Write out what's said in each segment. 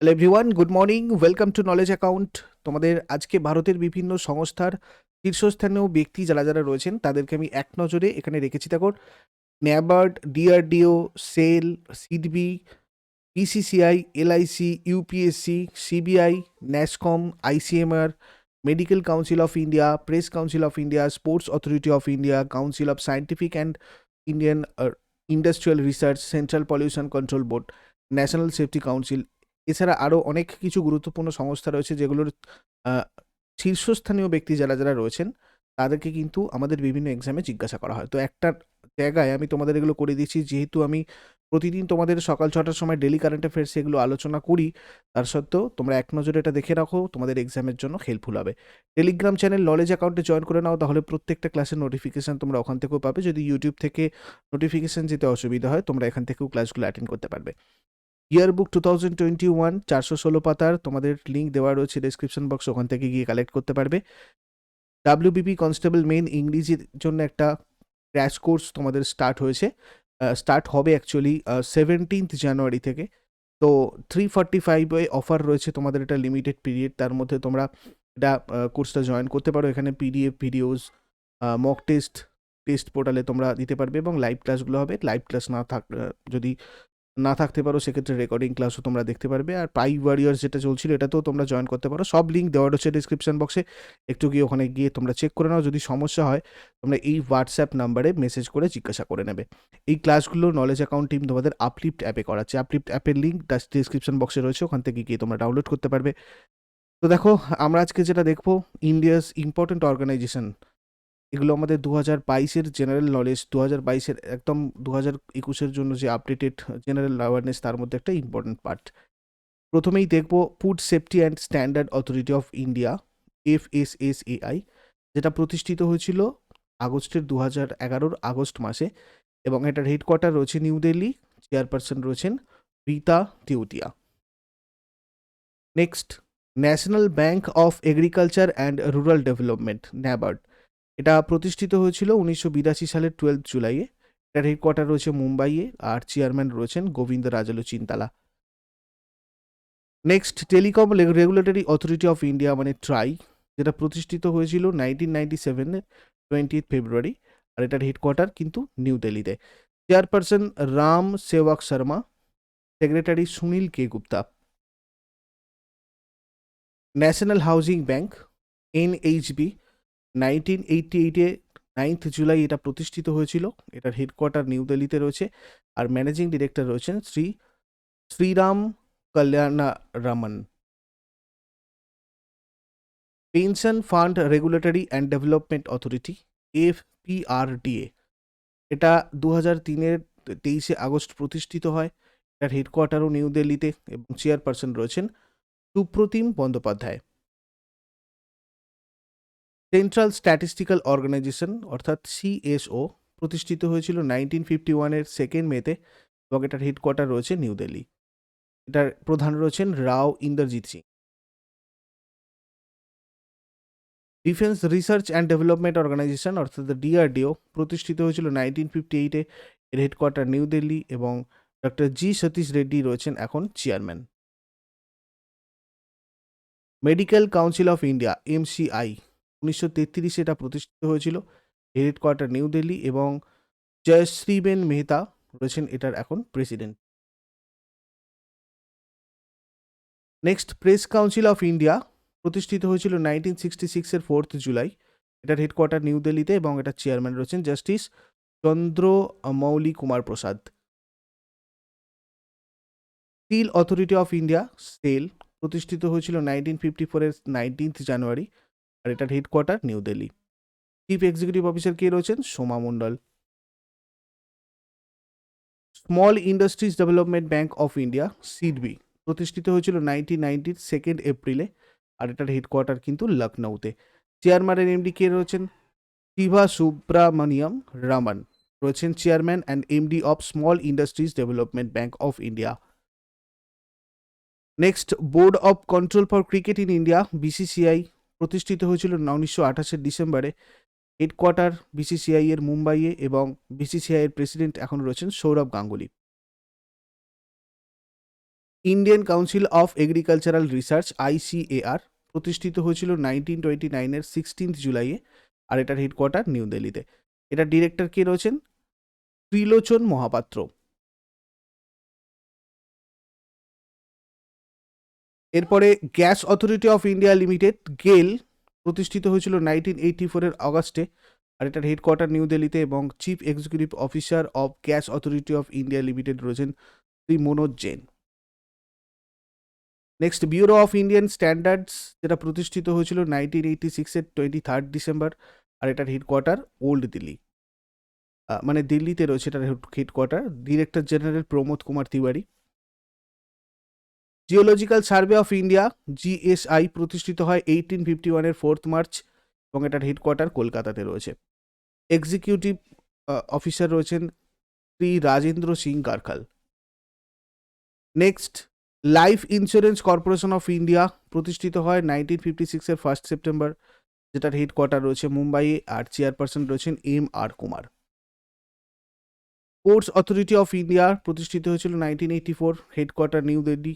Hello everyone, good morning, welcome to knowledge account. তোমাদের আজকে ভারতের বিভিন্ন সংস্থার শীর্ষস্থানীয় ব্যক্তি যারা যারা রয়েছেন তাদেরকে আমি এক নজরে এখানে রেখেছি। দেখো, NABARD, DRDO, SAIL, SIDBI, BCCI, LIC, UPSC, CBI, NASSCOM, ICMR, medical council of India, press council of India, sports authority of India, council of scientific and Indian industrial research, central pollution control board, national safety council, এছাড়া আরও অনেক কিছু গুরুত্বপূর্ণ সংস্থা রয়েছে যেগুলোর আহ, শীর্ষস্থানীয় ব্যক্তি যারা যারা রয়েছেন তাদেরকে কিন্তু আমাদের বিভিন্ন এক্সামে জিজ্ঞাসা করা হয়। তো একটা জায়গায় আমি তোমাদের এগুলো করে দিচ্ছি, যেহেতু আমি প্রতিদিন তোমাদের সকাল 6টার সময় ডেলি কারেন্ট অ্যাফেয়ার্স এগুলো আলোচনা করি, তার সত্ত্বেও তোমরা এক নজরে এটা দেখে রাখো, তোমাদের এক্সামের জন্য হেল্পফুল হবে। টেলিগ্রাম চ্যানেল নলেজ অ্যাকাউন্টে জয়েন করে নাও, তাহলে প্রত্যেকটা ক্লাসের নোটিফিকেশান তোমরা ওখান থেকেও পাবে। যদি ইউটিউব থেকে নোটিফিকেশান যেতে অসুবিধা হয়, তোমরা এখান থেকেও ক্লাসগুলো অ্যাটেন্ড করতে পারবে। ইয়ারবুক 2021 416 পাতার তোমাদের লিঙ্ক দেওয়া রয়েছে ডেসক্রিপশন বক্স, ওখান থেকে গিয়ে কালেক্ট করতে পারবে। ডাব্লিউবিপি কনস্টেবল মেন ইংরেজির জন্য একটা ক্র্যাশ কোর্স তোমাদের স্টার্ট হবে অ্যাকচুয়ালি 17th জানুয়ারি থেকে। তো 345 অফার রয়েছে তোমাদের, এটা লিমিটেড পিরিয়ড, তার মধ্যে তোমরা এটা কোর্সটা জয়েন করতে পারো। এখানে পিডিএফ ভিডিওস, মক টেস্ট পোর্টালে তোমরা দিতে পারবে এবং লাইভ ক্লাসগুলো হবে। লাইভ ক্লাস যদি না থাকতে পারো সেক্ষেত্রে রেকর্ডিং ক্লাসও তোমরা দেখতে পারবে। আর পাই ওয়ারিয়ার্স যেটা চলছিল এটাতেও তোমরা জয়েন করতে পারো। সব লিঙ্ক দেওয়া রয়েছে ডিসক্রিপশন বক্সে, একটু গিয়ে ওখানে গিয়ে তোমরা চেক করে নাও। যদি সমস্যা হয় তোমরা এই হোয়াটসঅ্যাপ নাম্বারে মেসেজ করে জিজ্ঞাসা করে নেবে। এই ক্লাসগুলো নলেজ অ্যাকাউন্ট টিম তোমাদের আপলিফ্ট অ্যাপে করাচ্ছে। আপলিফ্ট অ্যাপের লিঙ্ক ডিসক্রিপশন বক্সে রয়েছে, ওখান থেকে গিয়ে তোমরা ডাউনলোড করতে পারবে। তো দেখো, আমরা আজকে যেটা দেখবো, ইন্ডিয়াস ইম্পর্টেন্ট অর্গানাইজেশন, এগুলো আমাদের 2022-এর জেনারেল নলেজ, 2022-এর একদম 2021-এর জন্য যে আপডেটেড জেনারেল অ্যাওয়ারনেস, তার মধ্যে একটা ইম্পর্টেন্ট পার্ট। প্রথমেই দেখবো food safety and standard authority of India, FSSAI, যেটা প্রতিষ্ঠিত হয়েছিল আগস্টের 2011 আগস্ট মাসে, এবং এটার হেডকোয়ার্টার রয়েছে নিউ দিল্লি। চেয়ারপারসন রয়েছেন Rita Teotia. Next, national bank of agriculture and rural development, NABARD, এটা প্রতিষ্ঠিত হয়েছিল 1982 সালের 12 জুলাইয়ে। এটার হেডকোয়ার্টার রয়েছে মুম্বাইয়ে, আর চেয়ারম্যান রয়েছেন Govinda Rajulu Chintala. Next, telecom regulatory authority of India মানে ট্রাই, যেটা প্রতিষ্ঠিত হয়েছিল 1997 20 ফেব্রুয়ারি, আর এটার হেডকোয়ার্টার কিন্তু নিউ দিল্লিতে। Chairperson Ram Sevak Sharma, secretary Sunil K Gupta. National housing bank, NHB, 1988-এ 9th জুলাই এটা প্রতিষ্ঠিত হয়েছিল। এটার হেডকোয়ার্টার নিউ দিল্লিতে রয়েছে, আর ম্যানেজিং ডিরেক্টর রয়েছেন Shriram Kalyanaraman. Pension fund regulatory and development authority, FPRDA, এটা 2003-23 আগস্ট প্রতিষ্ঠিত হয়। এটার হেডকোয়ার্টারও নিউ দিল্লিতে, এবং চেয়ারপারসন রয়েছেন Supratim Bandyopadhyay. Central statistical organisation অর্থাৎ CSO, প্রতিষ্ঠিত হয়েছিল 1951-এর 2 মেতে, এবং এটার হেডকোয়ার্টার রয়েছে নিউ দিল্লি। এটার প্রধান রয়েছেন Rao Indrajit Singh. Defence research and development organisation অর্থাৎ DRDO, প্রতিষ্ঠিত হয়েছিল 1958-এ। এর হেডকোয়ার্টার নিউ দিল্লি, এবং ডক্টর জি সতীশ রেড্ডি রয়েছেন এখন chairman. Medical council of India, MCI, 1933-এ এটা প্রতিষ্ঠিত হয়েছিল। এর হেডকোয়ার্টার নিউ দিল্লি, এবং জয়শ্রীবেন মেহতা রয়েছেন এটার এখন president. Next, press council of India, প্রতিষ্ঠিত হয়েছিল 1966-এর 4 জুলাই। এটার হেডকোয়ার্টার নিউ দিল্লিতে, এবং এটার চেয়ারম্যান রয়েছেন justice Chandramouli Kumar Prasad. Steel authority of India, SAIL, প্রতিষ্ঠিত হয়েছিল 1954-এর 19th জানুয়ারি, আর এটার headquarter new Delhi. Chief executive officer কে রয়েছেন? Soma Mondal. Small industries development bank of India, SIDBI, প্রতিষ্ঠিত হয়েছিল 1990-র 2 এপ্রিলে, আর এটার হেডকোয়ার্টার কিন্তু লখনৌতে। চেয়ারম্যানের MD কে রয়েছেন? শিভা সুব্রামণিয়াম রামান, রয়েছেন chairman and MD of small industries development bank of India. Next, board of control for cricket in India, BCCI, প্রতিষ্ঠিত হয়েছিল 1928-এর ডিসেম্বরে। হেডকোয়ার্টার BCCI এর মুম্বাইয়ে, এবং BCCI এর প্রেসিডেন্ট এখন রয়েছেন Sourav Ganguly. Indian council of agricultural research ICAR প্রতিষ্ঠিত হয়েছিল 1929-এর 16th জুলাইয়ে, আর এটার হেডকোয়ার্টার নিউ দিল্লিতে। এটার ডিরেক্টর কে রয়েছেন? ত্রিলোচন মহাপাত্র। এরপরে gas authority of India limited গেল প্রতিষ্ঠিত হয়েছিল 1984-এর অগাস্টে, আর এটার হেডকোয়ার্টার নিউ দিল্লিতে, এবং chief executive officer of gas authority of India limited রয়েছেন Shri Manoj Jain. Next, bureau of Indian standards, যেটা প্রতিষ্ঠিত হয়েছিল 1986-এর 23rd ডিসেম্বর, আর এটার হেডকোয়ার্টার ওল্ড দিল্লি, মানে দিল্লিতে রয়েছে এটার headquarter. Director general Pramod Kumar Tiwari. Geological survey of India GSI প্রতিষ্ঠিত হয় 1851-এর 4th মার্চ, এবং এটার হেডকোয়ার্টার কলকাতাতে রয়েছে। এক্সিকিউটিভ অফিসার রয়েছেন Shri Rajendra Singh Karkhal. Next, life insurance corporation of India প্রতিষ্ঠিত হয় 1956-এর 1st সেপ্টেম্বর, যেটার হেডকোয়ার্টার রয়েছে মুম্বাইয়ে, আর চেয়ারপারসন রয়েছেন MR Kumar. Ports authority of India প্রতিষ্ঠিত হয়েছিল 1984, হেডকোয়ার্টার নিউ দিল্লি,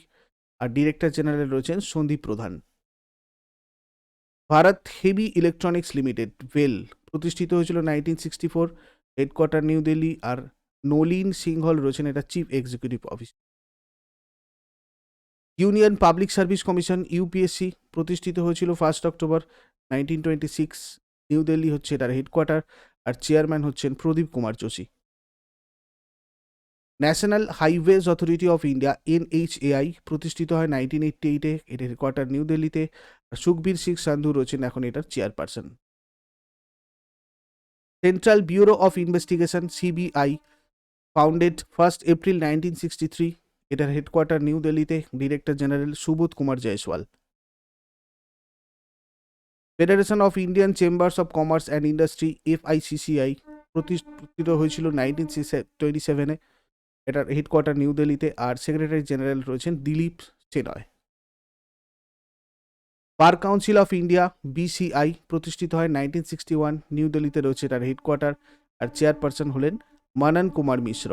আর ডিরেক্টর জেনারেল রয়েছেন Sandeep Pradhan. Bharat heavy electronics limited ভেল প্রতিষ্ঠিত হয়েছিল 1964, হেডকোয়ার্টার নিউ দিল্লি, আর নলিন সিংহল রয়েছেন এটা chief executive officer. Union public service commission UPSC প্রতিষ্ঠিত হয়েছিল 1 অক্টোবর 1926, নিউ দিল্লি হচ্ছে এটার হেডকোয়ার্টার, আর চেয়ারম্যান হচ্ছেন Pradeep Kumar Joshi. National highways authority of India NHAI প্রতিষ্ঠিত হয় 1988-এ, এর হেডকোয়ার্টার নিউ দিল্লিতে, আর সুখবীর সিং সান্ধু রয়েছেন এখন এটার chairperson. Central bureau of investigation CBI founded 1 April 1963, এটার হেডকোয়ার্টার নিউ দিল্লিতে, director general Subodh Kumar Jaiswal. Federation of Indian chambers of commerce and industry FICCI প্রতিষ্ঠিত হয়েছিল 1927-এ, এটার হেডকোয়ার্টার নিউ দিল্লিতে, আর সেক্রেটারি জেনারেল রয়েছেন Dilip Chenoy. Bar council of India BCI প্রতিষ্ঠিত হয় 1961, নিউ দিল্লিতে রয়েছে এটার হেডকোয়ার্টার, আর চেয়ারপারসন হলেন Manan Kumar Mishra.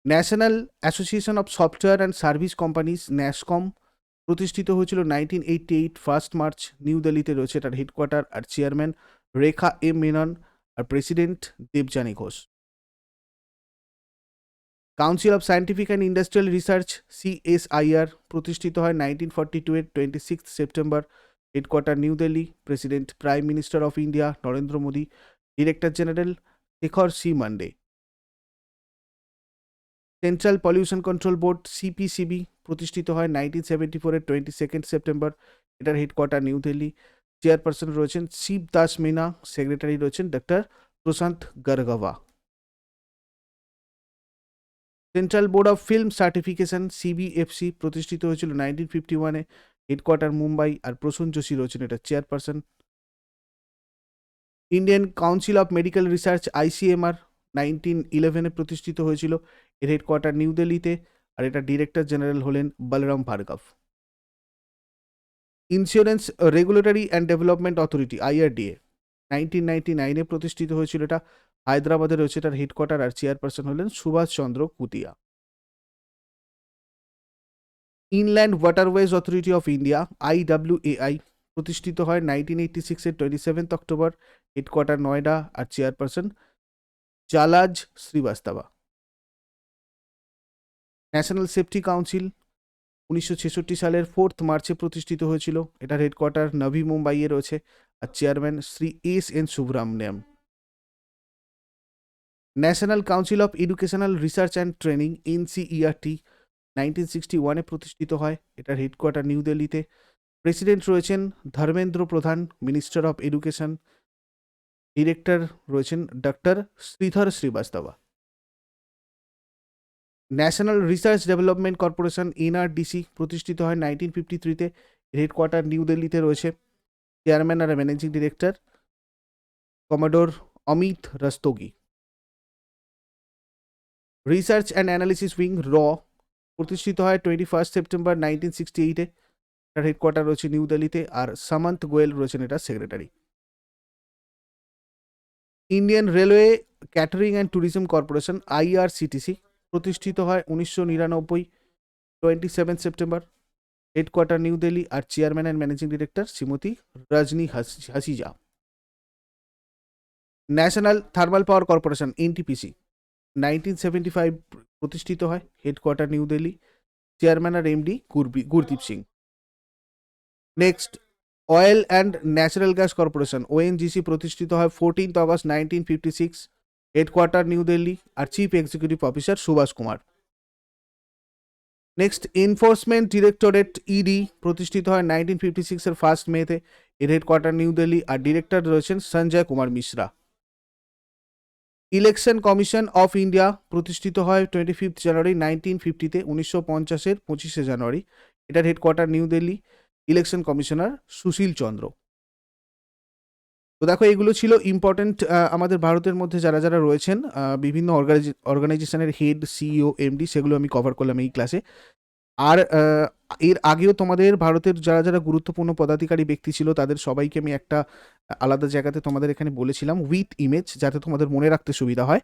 National association of software and service companies NASSCOM প্রতিষ্ঠিত হয়েছিল 1988, 1 মার্চ, নিউ দিল্লিতে রয়েছে এটার হেডকোয়ার্টার, আর চেয়ারম্যান রেখা M মেনন, আর president Debjani Ghosh. Council of scientific and industrial research CSIR প্রতিষ্ঠিত হয় 1942-এর 26 September, headquarter new Delhi, president prime minister of India Narendra Modi, director general Shekhar C Mande. Central pollution control board CPCB প্রতিষ্ঠিত হয় 1974-এর 22 সেপ্টেম্বর, এটার হেডকোয়ার্টার নিউ দিল্লি, চেয়ারপারসন রয়েছেন শিব দাস মিনা, সেক্রেটারি রয়েছেন doctor Prashant Gargava. Central board of film certification CBFC প্রতিষ্ঠিত হয়েছিল 1951-এ, হেডকোয়ার্টার মুম্বাই, আর প্রসূন যোশী রয়েছেন এটা chairperson. Indian council of medical research ICMR 1911-এ প্রতিষ্ঠিত হয়েছিল, এর হেডকোয়ার্টার নিউ দিল্লিতে, আর এটা ডিরেক্টর জেনারেল হলেন Balram Bhargava. Insurance regulatory and development authority IRDA 1999-এ প্রতিষ্ঠিত হয়েছিল, এটা হায়দ্রাবাদে রয়েছে এটার হেডকোয়ার্টার, আর চেয়ারপারসন হলেন Subhash Chandra Khuntia. Inland waterways authority of India IWAI প্রতিষ্ঠিত হয় 1986-এর 27 অক্টোবর, হেডকোয়ার্টার নয়ডা, আর chairperson Jalaj Srivastava. National safety council 1966 সালের 4th মার্চে প্রতিষ্ঠিত হয়েছিল, এটার হেডকোয়ার্টার নভি মুম্বাইয়ে রয়েছে, আর chairman Shri SN Subrahmanyam. National council of educational research and training NCERT 1961-এ প্রতিষ্ঠিত হয়, এটার হেডকোয়ার্টার নিউ দিল্লিতে, প্রেসিডেন্ট রয়েছেন Dharmendra Pradhan, minister of education, director রয়েছেন doctor Sridhar Srivastava. National research development corporation NRDC প্রতিষ্ঠিত হয় 1953-তে, হেডকোয়ার্টার নিউ দিল্লিতে রয়েছে, চেয়ারম্যান আর managing director commodore Amit Rastogi. Research and analysis wing প্রতিষ্ঠিত হয় 21 সেপ্টেম্বর 1968-এ, এটার হেডকোয়ার্টার রয়েছে নিউ দিল্লিতে, আর সামন্ত গোয়েল রয়েছেন এটা secretary. Indian railway catering and tourism corporation IRCTC প্রতিষ্ঠিত হয় 1999 27 সেপ্টেম্বর। হেডকোয়ার্টার নিউ দিল্লি, আর chairman and managing director Shrimati Rajni Hasija. National thermal power corporation NTPC 1975 প্রতিষ্ঠিত হয়। হেডকোয়ার্টার নিউ দিল্লি, চেয়ারম্যান আর MD Gurdeep Singh. Next, oil and natural gas corporation ONGC প্রতিষ্ঠিত হয় 14 August 1956। Headquarter new Delhi, আর chief executive officer Subhash Kumar. Next, enforcement directorate ED প্রতিষ্ঠিত হয় 1956 এর 1 মেতে। এর হেডকোয়ার্টার নিউ দিল্লি, আর ডিরেক্টর রয়েছেন Sanjay Kumar Mishra. Election commission of India প্রতিষ্ঠিত হয় 25 জানুয়ারি 1950-তে। 1950-এর 25শে জানুয়ারি। এটার headquarter new Delhi, election commissioner Sushil Chandra. তো দেখো, এগুলো ছিল ইম্পর্টেন্ট আমাদের ভারতের মধ্যে যারা যারা রয়েছেন বিভিন্ন অর্গানাইজেশনের হেড, সিইও, এমডি, সেগুলো আমি কভার করলাম এই ক্লাসে। আর এর আগেও তোমাদের ভারতের যারা যারা গুরুত্বপূর্ণ পদাধিকারী ব্যক্তি ছিল তাদের সবাইকে আমি একটা আলাদা জায়গাতে তোমাদের এখানে বলেছিলাম উইথ ইমেজ, যাতে তোমাদের মনে রাখতে সুবিধা হয়।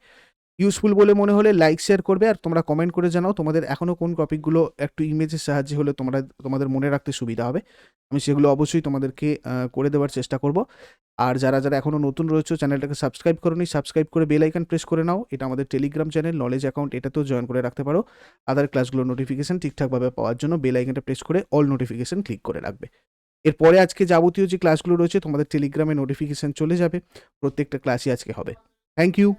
ইউজফুল বলে মনে হলে লাইক শেয়ার করবে, আর তোমরা কমেন্ট করে জানাও তোমাদের এখনও কোন টপিকগুলো একটু ইমেজের সাহায্যে হলে তোমাদের মনে রাখতে সুবিধা হবে। আমি সেগুলো অবশ্যই তোমাদেরকে করে দেওয়ার চেষ্টা করব। আর যারা যারা এখনও নতুন রয়েছে চ্যানেলটাকে সাবস্ক্রাইব করোনি, সাবস্ক্রাইব করে বেল আইকন প্রেস করে নাও। এটা আমাদের টেলিগ্রাম চ্যানেল নলেজ অ্যাকাউন্ট, এটাতেও জয়েন করে রাখতে পারো। আদার ক্লাসগুলোর নোটিফিকেশন ঠিকঠাকভাবে পাওয়ার জন্য বেল আইকনটা প্রেস করে অল নোটিফিকেশন ক্লিক করে রাখবে। এরপরে আজকে যাবতীয় যে ক্লাসগুলো রয়েছে তোমাদের টেলিগ্রামে নোটিফিকেশন চলে যাবে। প্রত্যেকটা ক্লাসই আজকে হবে। Thank you.